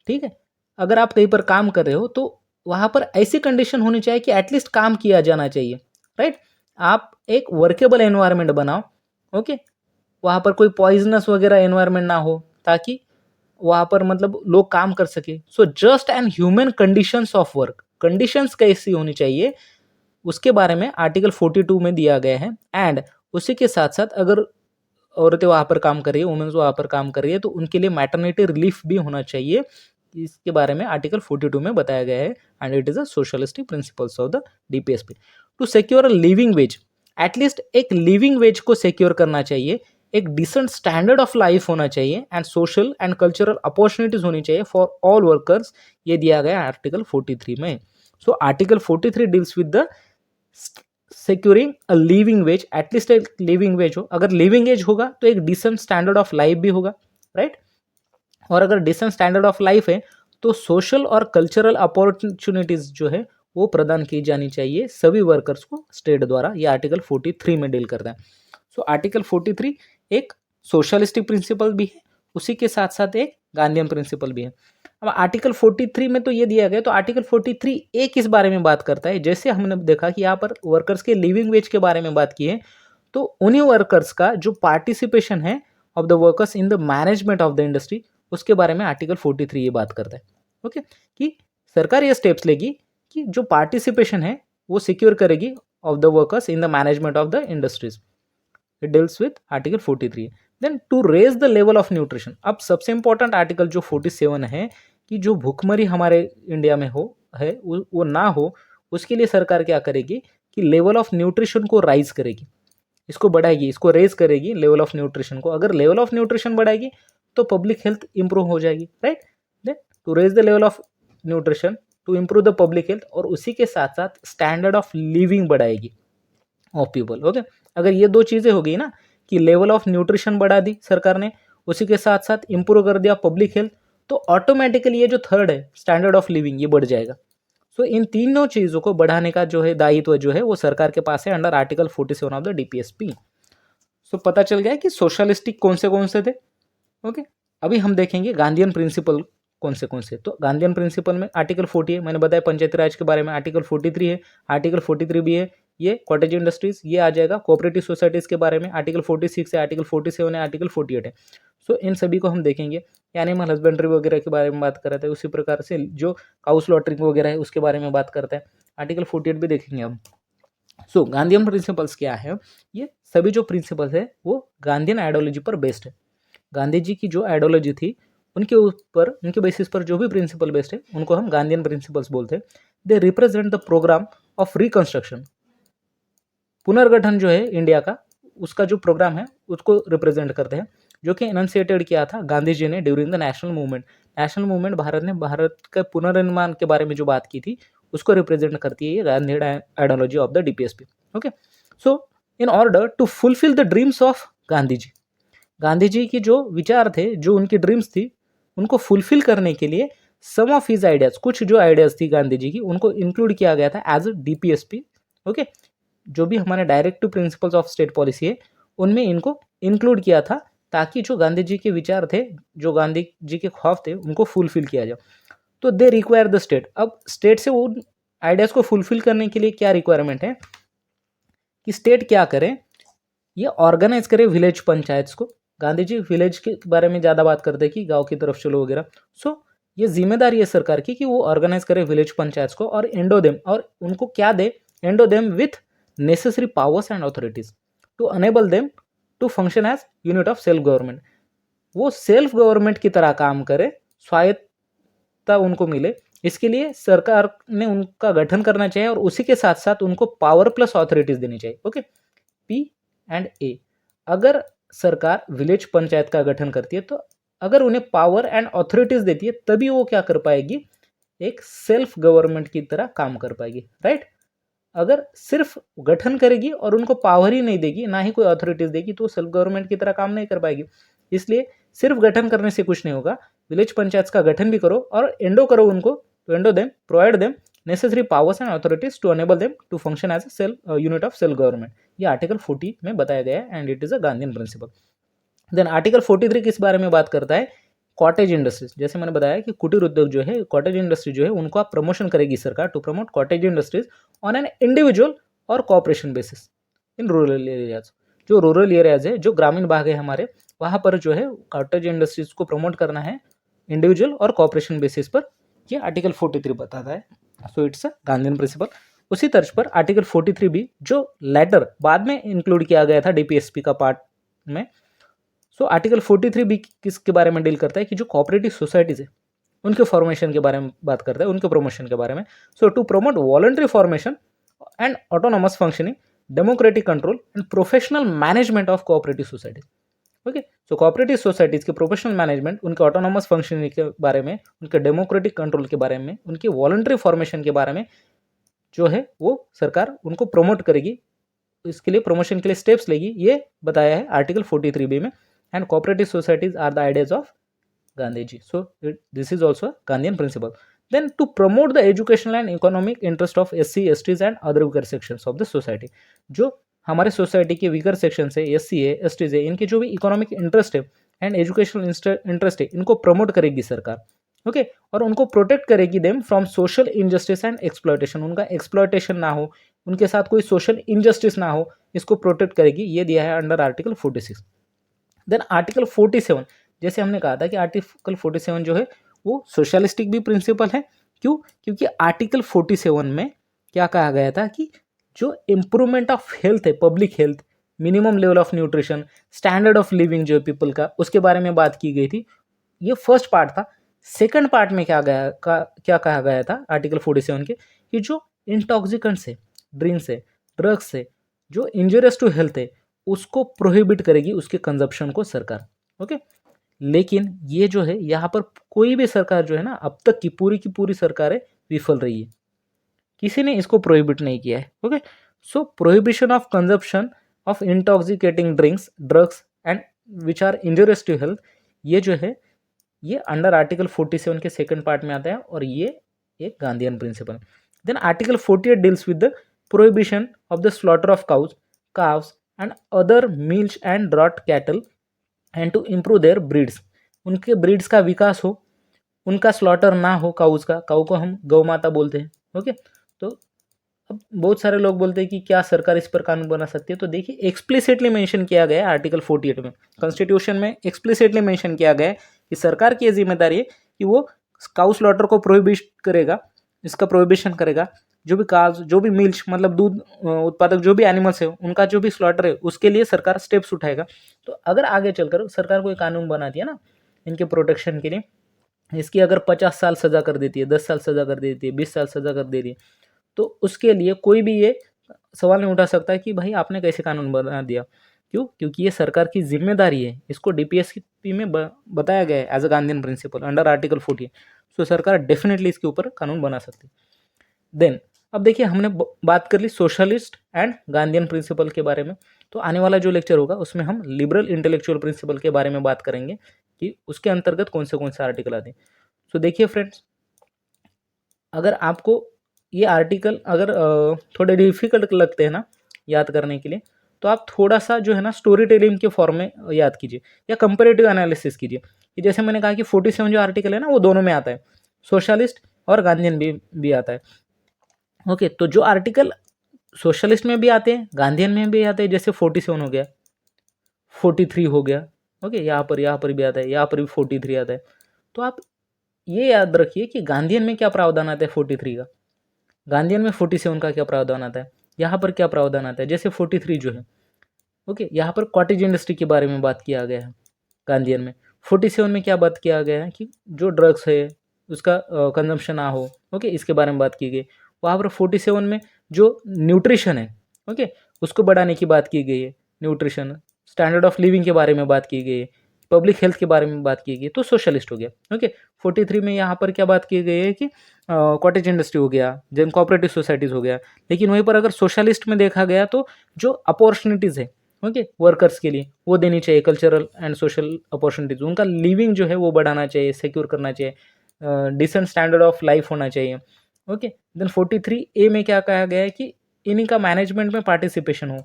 ठीक है, अगर आप कहीं पर काम कर रहे हो तो वहाँ पर ऐसी कंडीशन होनी चाहिए कि एटलीस्ट काम किया जाना चाहिए, राइट। आप एक वर्केबल एनवायरनमेंट बनाओ, ओके, वहाँ पर कोई पॉइजनस वगैरह एनवायरनमेंट ना हो, ताकि वहाँ पर मतलब लोग काम कर सके। So just and human conditions of work, conditions कैसी होनी चाहिए, उसके बारे में आर्टिकल 42 में दिया गया है। एंड उसी के साथ साथ अगर औरतें वहाँ पर काम कर रही है, वुमेन्स वहाँ पर काम कर रही है, तो उनके लिए मैटरनिटी रिलीफ भी होना चाहिए, इसके बारे में आर्टिकल 42 में बताया गया है। And it is a socialistic principles of the DPSP। To secure a living wage, at least एक लिविंग वेज को सिक्योर करना चाहिए, एक डिसेंट स्टैंडर्ड ऑफ लाइफ होना चाहिए, and social and cultural opportunities होनी चाहिए फॉर ऑल वर्कर्स, ये दिया गया आर्टिकल 43 में। So article 43 deals with the securing a living wage, at least एक लिविंग वेज हो, अगर लिविंग एज होगा तो एक डिसेंट स्टैंडर्ड ऑफ लाइफ भी होगा, राइट। और अगर डिसेंट स्टैंडर्ड ऑफ लाइफ है तो सोशल और कल्चरल अपॉर्चुनिटीज जो है वो प्रदान की जानी चाहिए सभी वर्कर्स को स्टेट द्वारा, ये आर्टिकल 43 में डील करता है। सो आर्टिकल 43 एक सोशलिस्टिक प्रिंसिपल भी है, उसी के साथ साथ एक गांधीयन प्रिंसिपल भी है। अब आर्टिकल 43 में तो ये दिया गया, तो आर्टिकल 43A किस बारे में बात करता है। जैसे हमने देखा कि यहाँ पर वर्कर्स के लिविंग वेज के बारे में बात की है, तो उन्हीं वर्कर्स का जो पार्टिसिपेशन है of the workers in the management of the industry, उसके बारे में आर्टिकल 43 ये बात करता है, ओके, कि सरकार ये स्टेप्स लेगी कि जो पार्टिसिपेशन है वो सिक्योर करेगी of the workers in the management of the industries. It deals with article 43। Then to raise the level of nutrition, अब सबसे इंपॉर्टेंट आर्टिकल जो 47 है कि जो भूखमरी हमारे इंडिया में हो है वो ना हो, उसके लिए सरकार क्या करेगी कि लेवल ऑफ न्यूट्रिशन को राइज करेगी, इसको बढ़ाएगी, इसको रेज करेगी लेवल ऑफ न्यूट्रिशन को। अगर लेवल ऑफ न्यूट्रिशन बढ़ाएगी तो पब्लिक हेल्थ इंप्रूव हो जाएगी, right. Then to raise the level of nutrition to improve the public health, और उसी के साथ साथ स्टैंडर्ड ऑफ लिविंग बढ़ाएगी ऑफ पीपल, ओके। अगर ये दो चीज़ें हो गई ना, कि लेवल ऑफ न्यूट्रिशन बढ़ा दी सरकार ने, उसी के साथ साथ इम्प्रूव कर दिया पब्लिक हेल्थ, तो ऑटोमेटिकली ये जो थर्ड है स्टैंडर्ड ऑफ लिविंग, ये बढ़ जाएगा। सो इन तीनों चीज़ों को बढ़ाने का जो है दायित्व जो है वो सरकार के पास है under article 47 of the DPSP. सो पता चल गया कि सोशलिस्टिक कौन से थे, ओके। अभी हम देखेंगे गांधीयन प्रिंसिपल कौन से। तो गांधीयन प्रिंसिपल में आर्टिकल 40 है, मैंने बताया पंचायती राज के बारे में। आर्टिकल 43 है, आर्टिकल 43 भी है, ये कॉटेज इंडस्ट्रीज ये आ जाएगा। कोऑपरेटिव सोसाइटीज़ के बारे में आर्टिकल 46 है, आर्टिकल 47 है, आर्टिकल 48 है। सो इन सभी को हम देखेंगे। एनिमल हस्बेंड्री वगैरह के बारे में बात कर रहे थे, उसी प्रकार से जो काउ स्लॉटरिंग वगैरह है उसके बारे में बात करते हैं। आर्टिकल 48 भी देखेंगे हम। सो गांधीयन प्रिंसिपल्स क्या है, ये सभी जो प्रिंसिपल्स है वो गांधीयन आइडियोलॉजी पर बेस्ड है। गांधी जी की जो आइडियोलॉजी थी उनके ऊपर, उनके बेसिस पर जो भी प्रिंसिपल बेस्ड है उनको हम गांधीयन प्रिंसिपल्स बोलते हैं। They represent the programme of reconstruction, पुनर्गठन जो है इंडिया का, उसका जो प्रोग्राम है उसको रिप्रेजेंट करते हैं, जो कि इनंसिएटेड किया था गांधी जी ने during the national movement. National movement Bharat ने भारत के पुनर्निर्माण के बारे में जो बात की थी उसको रिप्रेजेंट करती है ये Gandhi ideology of the DPSP, okay. So in order to fulfil the dreams of Gandhi ji, Gandhi ji की जो विचार थे, जो उनकी ड्रीम्स थी, उनको फुलफिल करने के लिए सम ऑफ हिज आइडियाज, कुछ जो आइडियाज थी गांधी जी की उनको इंक्लूड किया गया था एज अ डीपीएसपी, ओके। जो भी हमारे directive principles of state policy है उनमें इनको इंक्लूड किया था, ताकि जो गांधी जी के विचार थे, जो गांधी जी के ख्वाब थे, उनको फुलफिल किया जाए। तो दे रिक्वायर द स्टेट, अब स्टेट से उन आइडियाज को फुलफिल करने के लिए क्या रिक्वायरमेंट है कि स्टेट क्या करे, ये ऑर्गेनाइज करे विलेज पंचायत्स को। गांधी जी विलेज के बारे में ज़्यादा बात करते हैं कि गांव की तरफ चलो वगैरह। सो ये जिम्मेदारी है सरकार की कि वो ऑर्गेनाइज करे विलेज पंचायत्स को और एंडो देम, और उनको क्या दे, endow them with necessary powers and authorities to enable them to function as unit of self government. वो सेल्फ गवर्नमेंट की तरह काम करे, स्वायत्तता उनको मिले, इसके लिए सरकार ने उनका गठन करना चाहिए, और उसी के साथ साथ उनको पावर प्लस अथॉरिटीज देनी चाहिए, ओके। पी एंड ए, अगर सरकार विलेज पंचायत का गठन करती है तो अगर उन्हें पावर एंड अथॉरिटीज देती है तभी वो क्या कर पाएगी, एक सेल्फ गवर्नमेंट की तरह काम कर पाएगी, राइट। अगर सिर्फ गठन करेगी और उनको पावर ही नहीं देगी, ना ही कोई अथॉरिटीज देगी, तो सेल्फ गवर्नमेंट की तरह काम नहीं कर पाएगी। इसलिए सिर्फ गठन करने से कुछ नहीं होगा, विलेज पंचायत का गठन भी करो और एंडो करो उनको, to endo them, provide them necessary powers and authorities to enable them to function as a unit of self government। ये आर्टिकल 40 में बताया गया है and it is a Gandhian principle. Then article 43 किस बारे में बात करता है, कॉटेज इंडस्ट्रीज। जैसे मैंने बताया कि कुटीर उद्योग जो है, कॉटेज इंडस्ट्री जो है, उनको आप प्रमोशन करेगी सरकार to promote cottage industries on an individual और cooperation basis in rural areas. जो रूरल एरियाज है, जो ग्रामीण भाग है हमारे, वहाँ पर जो है कॉटेज इंडस्ट्रीज को प्रमोट करना है इंडिविजुअल और कॉपरेशन बेसिस पर, ये आर्टिकल 43 बताता है। So it's a Gandhian principle. उसी तर्ज पर आर्टिकल 43 भी, जो लेटर बाद में इंक्लूड किया गया था डीपीएसपी का पार्ट में। सो आर्टिकल 43 भी किसके बारे में डील करता है कि जो कोऑपरेटिव सोसाइटीज है उनके फॉर्मेशन के बारे में बात करता है, उनके प्रमोशन के बारे में। So to promote voluntary formation and autonomous functioning, democratic control and professional management of cooperative societies, okay. So cooperative societies के प्रोफेशनल मैनेजमेंट, उनके ऑटोनॉमस फंक्शनिंग के बारे में, उनके डेमोक्रेटिक कंट्रोल के बारे में, उनके वॉलंटरी फॉर्मेशन के बारे में जो है वो सरकार उनको प्रमोट करेगी, इसके लिए प्रमोशन के लिए स्टेप्स लेगी, ये बताया है आर्टिकल 43 बी में। And cooperative societies are the ideas of Gandhi ji. So this is also Gandhian principle. Then to promote the educational and economic interest of SC STs and other weaker sections of the society. जो हमारे society के weaker section है, SC है, STs है, इनके जो भी economic interest है एंड एजुकेशनल इंटरेस्ट है, इनको प्रमोट करेगी सरकार, ओके। और उनको प्रोटेक्ट करेगी them from social injustice and exploitation, उनका एक्सप्लॉयटेशन ना हो, उनके साथ कोई सोशल इनजस्टिस ना हो, इसको प्रोटेक्ट करेगी। ये दिया है अंडर आर्टिकल 46। देन आर्टिकल 47, जैसे हमने कहा था कि आर्टिकल 47 जो है वो सोशलिस्टिक भी प्रिंसिपल है। क्यों? क्योंकि आर्टिकल 47 में क्या कहा गया था कि जो इम्प्रूवमेंट ऑफ हेल्थ है, public health, minimum level of nutrition, standard of living जो है पीपल का, उसके बारे में बात की गई थी। ये फर्स्ट पार्ट था। सेकंड पार्ट में क्या कहा गया था आर्टिकल 47 के, कि जो इंटॉक्सिकेंट्स है, ड्रिंक्स है, ड्रग्स है, जो इंजरियस टू हेल्थ है, उसको प्रोहिबिट करेगी, उसके कंजप्शन को सरकार। ओके, लेकिन ये जो है यहाँ पर कोई भी सरकार जो है ना, अब तक की पूरी सरकारें विफल रही है, किसी ने इसको प्रोहिबिट नहीं किया है। Okay, so prohibition of consumption of intoxicating drinks, drugs and which are injurious to health, ये जो है ये अंडर आर्टिकल 47 के सेकंड पार्ट में आता है और ये एक Gandhian principle. Then article 48 deals with the prohibition of the slaughter of cows and other milch and draught cattle and to improve their breeds, उनके ब्रीड्स का विकास हो, उनका स्लॉटर ना हो काउज का, काउ को हम गौ माता बोलते हैं। ओके, तो अब बहुत सारे लोग बोलते हैं कि क्या सरकार इस पर कानून बना सकती है, तो देखिए एक्सप्लिसिटली मेंशन किया गया है आर्टिकल 48 में, कॉन्स्टिट्यूशन में एक्सप्लिसिटली मेंशन किया गया है कि सरकार की ये जिम्मेदारी है कि वो काउ स्लॉटर को प्रोहिबिट करेगा, इसका प्रोहिबिशन करेगा, जो भी काव्स, जो भी मिल्क मतलब दूध उत्पादक जो भी एनिमल्स है उनका जो भी स्लॉटर है उसके लिए सरकार स्टेप्स उठाएगा। तो अगर आगे चलकर सरकार कोई कानून बनाती है ना इनके प्रोटेक्शन के लिए, इसकी अगर 50 साल सजा कर देती है, 10 साल सजा कर देती है, 20 साल सजा कर देती है, तो उसके लिए कोई भी ये सवाल नहीं उठा सकता कि भाई आपने कैसे कानून बना दिया। क्यों? क्योंकि ये सरकार की जिम्मेदारी है, इसको डीपीएसपी में बताया गया है as a Gandhian principle under article 40। So सरकार डेफिनेटली इसके ऊपर कानून बना सकती है। देन अब देखिए हमने बात कर ली सोशलिस्ट एंड गांधीयन प्रिंसिपल के बारे में, तो आने वाला जो लेक्चर होगा उसमें हम लिबरल इंटेलेक्चुअल प्रिंसिपल के बारे में बात करेंगे कि उसके अंतर्गत कौन से आर्टिकल आते हैं। सो देखिए फ्रेंड्स, अगर आपको ये आर्टिकल अगर थोड़े डिफिकल्ट लगते हैं ना याद करने के लिए, तो आप थोड़ा सा जो है ना स्टोरी टेलिंग के फॉर्म में याद कीजिए या कंपेरेटिव एनालिसिस कीजिए कि जैसे मैंने कहा कि 47 जो आर्टिकल है ना वो दोनों में आता है, सोशलिस्ट और गांधीयन भी आता है। ओके, तो जो आर्टिकल सोशलिस्ट में भी आते हैं, गांधीयन में भी आते हैं, जैसे 47 हो गया, 43 हो गया, ओके, यहाँ पर भी आता है, यहाँ पर भी 43 आता है। तो आप ये याद रखिए कि गांधीयन में क्या प्रावधान आता है 43 का, गांधीयन में 47 का क्या प्रावधान आता है, यहाँ पर क्या प्रावधान आता है। जैसे 43 जो है, ओके, यहाँ पर कॉटेज इंडस्ट्री के बारे में बात किया गया है गांधीयन में। 47 में क्या बात किया गया है कि जो ड्रग्स है उसका कंजम्पशन ना हो, ओके, इसके बारे में बात की गई। वहाँ पर 47 में जो न्यूट्रिशन है, ओके, उसको बढ़ाने की बात की गई है, न्यूट्रिशन स्टैंडर्ड ऑफ लिविंग के बारे में बात की गई है, पब्लिक हेल्थ के बारे में बात की गई, तो सोशलिस्ट हो गया। ओके, 43 में यहाँ पर क्या बात की गई है कि कॉटेज इंडस्ट्री हो गया, देन कोऑपरेटिव सोसाइटीज़ हो गया। लेकिन वहीं पर अगर सोशलिस्ट में देखा गया तो जो अपॉर्चुनिटीज़ है, ओके, वर्कर्स के लिए वो देनी चाहिए, कल्चरल एंड सोशल अपॉर्चुनिटीज, उनका लिविंग जो है वो बढ़ाना चाहिए, सिक्योर करना चाहिए, डिसेंट स्टैंडर्ड ऑफ लाइफ होना चाहिए। ओके, देन 43A में क्या कहा गया है कि इन्हीं का मैनेजमेंट में पार्टिसिपेशन हो।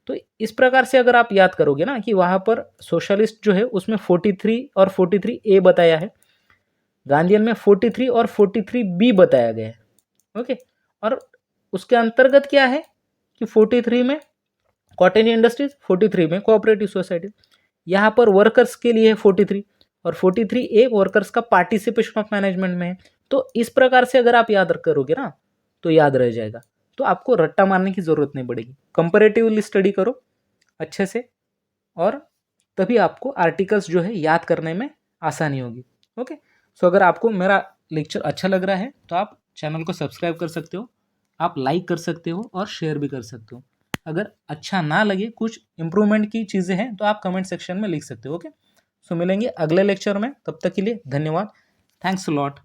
तो इस प्रकार से अगर आप याद करोगे ना कि वहाँ पर सोशलिस्ट जो है उसमें 43 और 43A बताया है, गांधीयन में 43 और 43B बताया गया है। ओके, और उसके अंतर्गत क्या है कि 43 में कॉटेज इंडस्ट्रीज, 43 में कोऑपरेटिव सोसाइटी, यहाँ पर वर्कर्स के लिए 43 और 43A वर्कर्स का पार्टिसिपेशन ऑफ मैनेजमेंट में है। तो इस प्रकार से अगर आप याद करोगे ना तो याद रह जाएगा, तो आपको रट्टा मारने की ज़रूरत नहीं पड़ेगी। कंपैरेटिवली स्टडी करो अच्छे से और तभी आपको आर्टिकल्स जो है याद करने में आसानी होगी। ओके, सो अगर आपको मेरा लेक्चर अच्छा लग रहा है तो आप चैनल को सब्सक्राइब कर सकते हो, आप लाइक कर सकते हो और शेयर भी कर सकते हो। अगर अच्छा ना लगे, कुछ इम्प्रूवमेंट की चीज़ें हैं तो आप कमेंट सेक्शन में लिख सकते हो। ओके, सो मिलेंगे अगले लेक्चर में, तब तक के लिए धन्यवाद, थैंक्स अ लॉट।